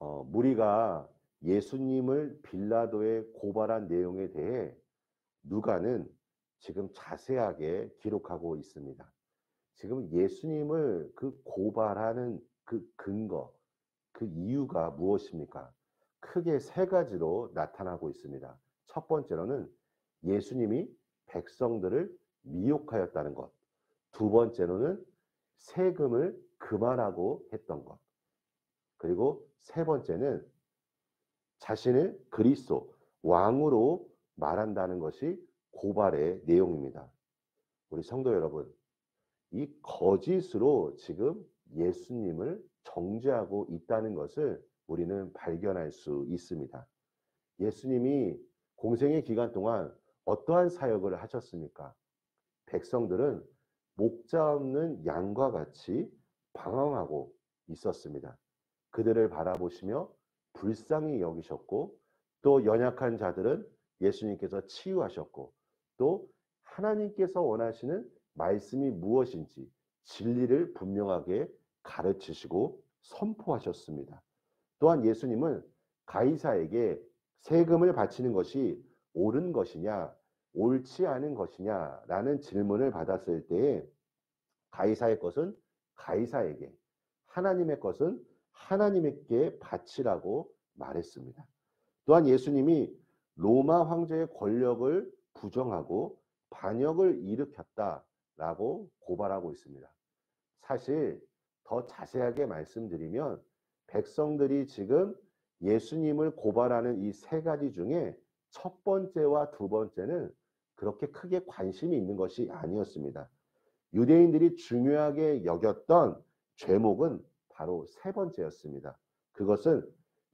무리가 예수님을 빌라도에 고발한 내용에 대해 누가는 지금 자세하게 기록하고 있습니다. 지금 예수님을 그 고발하는 그 근거, 그 이유가 무엇입니까? 크게 세 가지로 나타나고 있습니다. 첫 번째로는 예수님이 백성들을 미혹하였다는 것. 두 번째로는 세금을 그만하고 했던 것. 그리고 세 번째는 자신을 그리스도 왕으로 말한다는 것이 고발의 내용입니다. 우리 성도 여러분, 이 거짓으로 지금 예수님을 정죄하고 있다는 것을 우리는 발견할 수 있습니다. 예수님이 공생의 기간 동안 어떠한 사역을 하셨습니까? 백성들은 목자 없는 양과 같이 방황하고 있었습니다. 그들을 바라보시며 불쌍히 여기셨고, 또 연약한 자들은 예수님께서 치유하셨고, 또 하나님께서 원하시는 말씀이 무엇인지 진리를 분명하게 가르치시고 선포하셨습니다. 또한 예수님은 가이사에게 세금을 바치는 것이 옳은 것이냐 옳지 않은 것이냐라는 질문을 받았을 때에 가이사의 것은 가이사에게, 하나님의 것은 하나님께 바치라고 말했습니다. 또한 예수님이 로마 황제의 권력을 부정하고 반역을 일으켰다라고 고발하고 있습니다. 사실 더 자세하게 말씀드리면 백성들이 지금 예수님을 고발하는 이 세 가지 중에 첫 번째와 두 번째는 그렇게 크게 관심이 있는 것이 아니었습니다. 유대인들이 중요하게 여겼던 죄목은 바로 세 번째였습니다. 그것은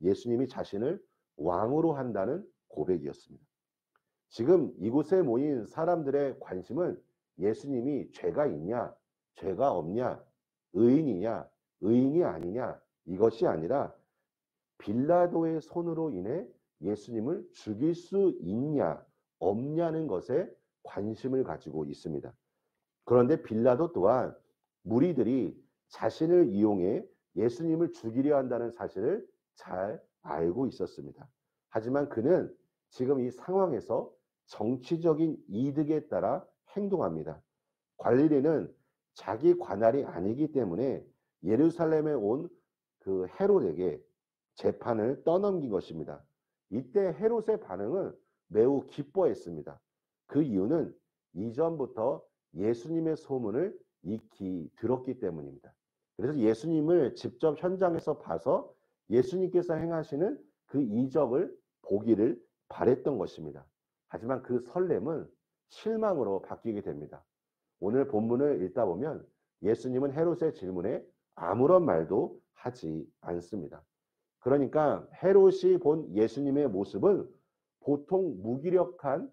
예수님이 자신을 왕으로 한다는 고백이었습니다. 지금 이곳에 모인 사람들의 관심은 예수님이 죄가 있냐, 죄가 없냐, 의인이냐, 의인이 아니냐, 이것이 아니라 빌라도의 손으로 인해 예수님을 죽일 수 있냐, 없냐는 것에 관심을 가지고 있습니다. 그런데 빌라도 또한 무리들이 자신을 이용해 예수님을 죽이려 한다는 사실을 잘 알고 있었습니다. 하지만 그는 지금 이 상황에서 정치적인 이득에 따라 행동합니다. 관리인은 자기 관할이 아니기 때문에 예루살렘에 온 그 헤롯에게 재판을 떠넘긴 것입니다. 이때 헤롯의 반응은 매우 기뻐했습니다. 그 이유는 이전부터 예수님의 소문을 익히 들었기 때문입니다. 그래서 예수님을 직접 현장에서 봐서 예수님께서 행하시는 그 이적을 보기를 바랬던 것입니다. 하지만 그 설렘은 실망으로 바뀌게 됩니다. 오늘 본문을 읽다 보면 예수님은 헤롯의 질문에 아무런 말도 하지 않습니다. 그러니까 헤롯이 본 예수님의 모습은 보통 무기력한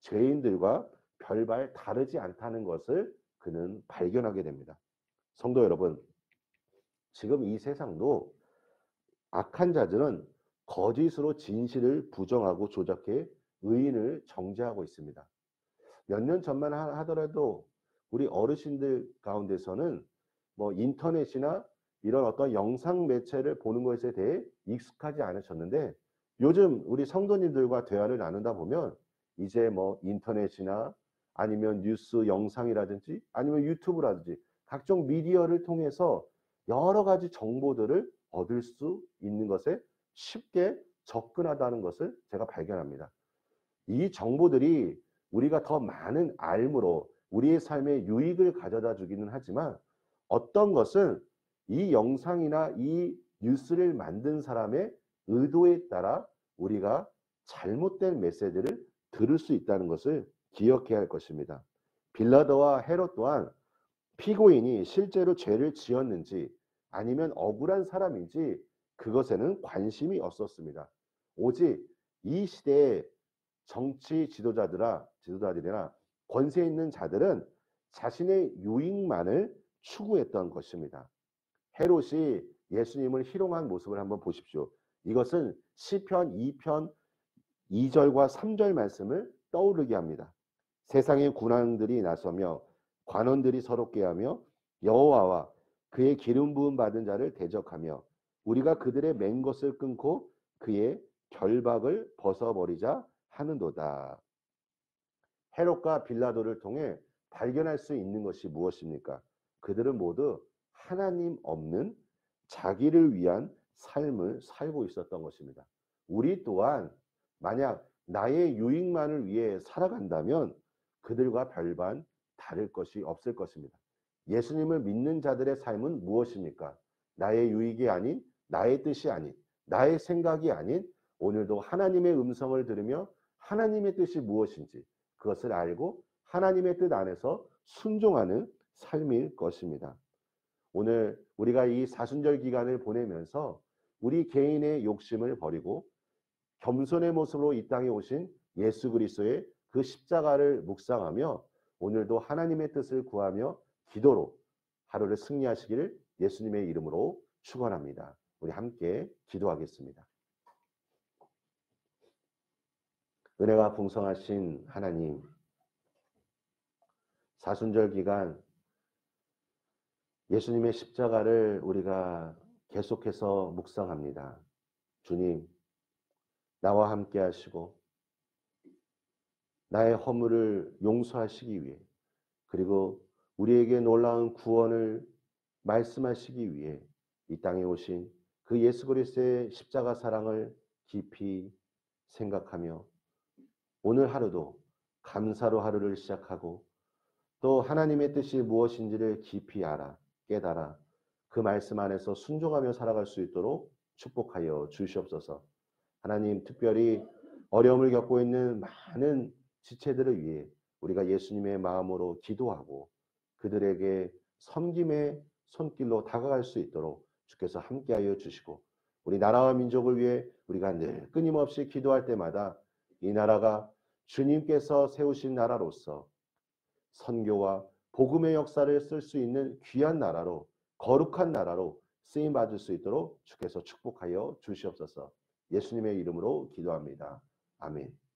죄인들과 별반 다르지 않다는 것을 그는 발견하게 됩니다. 성도 여러분, 지금 이 세상도 악한 자들은 거짓으로 진실을 부정하고 조작해 의인을 정죄하고 있습니다. 몇 년 전만 하더라도 우리 어르신들 가운데서는 뭐 인터넷이나 이런 어떤 영상 매체를 보는 것에 대해 익숙하지 않으셨는데, 요즘 우리 성도님들과 대화를 나누다 보면 이제 뭐 인터넷이나 아니면 뉴스 영상이라든지 아니면 유튜브라든지 각종 미디어를 통해서 여러 가지 정보들을 얻을 수 있는 것에 쉽게 접근하다는 것을 제가 발견합니다. 이 정보들이 우리가 더 많은 알므로 우리의 삶에 유익을 가져다 주기는 하지만, 어떤 것은 이 영상이나 이 뉴스를 만든 사람의 의도에 따라 우리가 잘못된 메시지를 들을 수 있다는 것을 기억해야 할 것입니다. 빌라도와 헤롯 또한 피고인이 실제로 죄를 지었는지 아니면 억울한 사람인지 그것에는 관심이 없었습니다. 오직 이 시대의 정치 지도자들이나 권세 있는 자들은 자신의 유익만을 추구했던 것입니다. 헤롯이 예수님을 희롱한 모습을 한번 보십시오. 이것은 시편 2편 2절과 3절 말씀을 떠오르게 합니다. 세상의 군왕들이 나서며 관원들이 서럽게 하며 여호와와 그의 기름 부음 받은 자를 대적하며 우리가 그들의 맨 것을 끊고 그의 결박을 벗어버리자 하는도다. 헤롯과 빌라도를 통해 발견할 수 있는 것이 무엇입니까? 그들은 모두 하나님 없는 자기를 위한 삶을 살고 있었던 것입니다. 우리 또한 만약 나의 유익만을 위해 살아간다면 그들과 별반 다를 것이 없을 것입니다. 예수님을 믿는 자들의 삶은 무엇입니까? 나의 유익이 아닌, 나의 뜻이 아닌, 나의 생각이 아닌, 오늘도 하나님의 음성을 들으며 하나님의 뜻이 무엇인지 그것을 알고 하나님의 뜻 안에서 순종하는 삶일 것입니다. 오늘 우리가 이 사순절 기간을 보내면서 우리 개인의 욕심을 버리고 겸손의 모습으로 이 땅에 오신 예수 그리스도의 그 십자가를 묵상하며 오늘도 하나님의 뜻을 구하며 기도로 하루를 승리하시기를 예수님의 이름으로 축원합니다. 우리 함께 기도하겠습니다. 은혜가 풍성하신 하나님, 사순절 기간 예수님의 십자가를 우리가 계속해서 묵상합니다. 주님, 나와 함께 하시고 나의 허물을 용서하시기 위해, 그리고 우리에게 놀라운 구원을 말씀하시기 위해 이 땅에 오신 그 예수 그리스도의 십자가 사랑을 깊이 생각하며 오늘 하루도 감사로 하루를 시작하고 또 하나님의 뜻이 무엇인지를 깊이 알아 깨달아 그 말씀 안에서 순종하며 살아갈 수 있도록 축복하여 주시옵소서. 하나님, 특별히 어려움을 겪고 있는 많은 지체들을 위해 우리가 예수님의 마음으로 기도하고 그들에게 섬김의 손길로 다가갈 수 있도록 주께서 함께하여 주시고, 우리 나라와 민족을 위해 우리가 늘 끊임없이 기도할 때마다 이 나라가 주님께서 세우신 나라로서 선교와 복음의 역사를 쓸 수 있는 귀한 나라로, 거룩한 나라로 쓰임 받을 수 있도록 주께서 축복하여 주시옵소서. 예수님의 이름으로 기도합니다. 아멘.